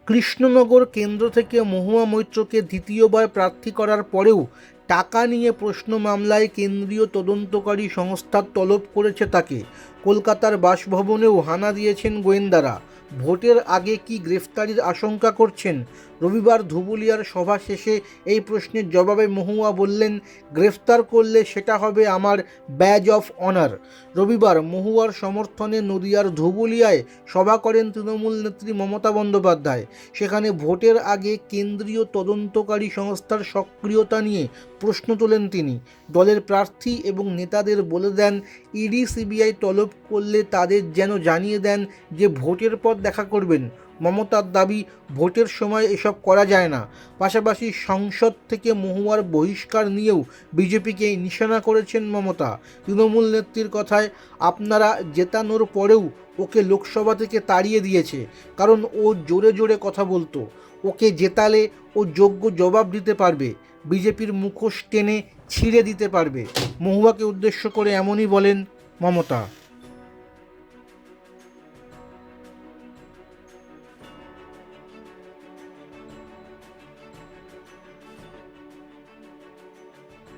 কৃষ্ণনগর কেন্দ্র থেকে মহুয়া মৈত্রকে দ্বিতীয়বার প্রার্থী করার পরেও টাকা নিয়ে প্রশ্ন মামলায় কেন্দ্রীয় তদন্তকারী সংস্থা তলব করেছে তাকে। কলকাতার বাসভবনেও হানা দিয়েছেন গোয়েন্দারা। ভোটের আগে কি গ্রেফতারির আশঙ্কা করছেন? রবিবার ধুবুলিয়ার সভা শেষে এই প্রশ্নের জবাবে মহুয়া বললেন, গ্রেফতার করলে সেটা হবে আমার ব্যাজ অফ অনার। রবিবার মহুয়ার সমর্থনে নদিয়ার ধুবুলিয়ায় সভা করেন তৃণমূল নেত্রী মমতা বন্দ্যোপাধ্যায়। সেখানে ভোটের আগে কেন্দ্রীয় তদন্তকারী সংস্থার সক্রিয়তা নিয়ে প্রশ্ন তোলেন তিনি। দলের প্রার্থী এবং নেতাদের বলে দেন, ইডি সিবিআই তলব করলে তাদের যেন জানিয়ে দেন যে ভোটের পর দেখা করবেন। মমতার দাবি, ভোটের সময় এসব করা যায় না। পাশাপাশি সংসদ থেকে মহুয়ার বহিষ্কার নিয়েও বিজেপিকে নিশানা করেছেন মমতা। তৃণমূল নেত্রীর কথায়, আপনারা জেতানোর পরেও ওকে লোকসভা থেকে তাড়িয়ে দিয়েছে, কারণ ও জোরে জোরে কথা বলতো। ওকে জেতালে ও যোগ্য জবাব দিতে পারবে, বিজেপির মুখোশ টেনে ছিঁড়ে দিতে পারবে। মহুয়াকে উদ্দেশ্য করে এমনই বলেন মমতা।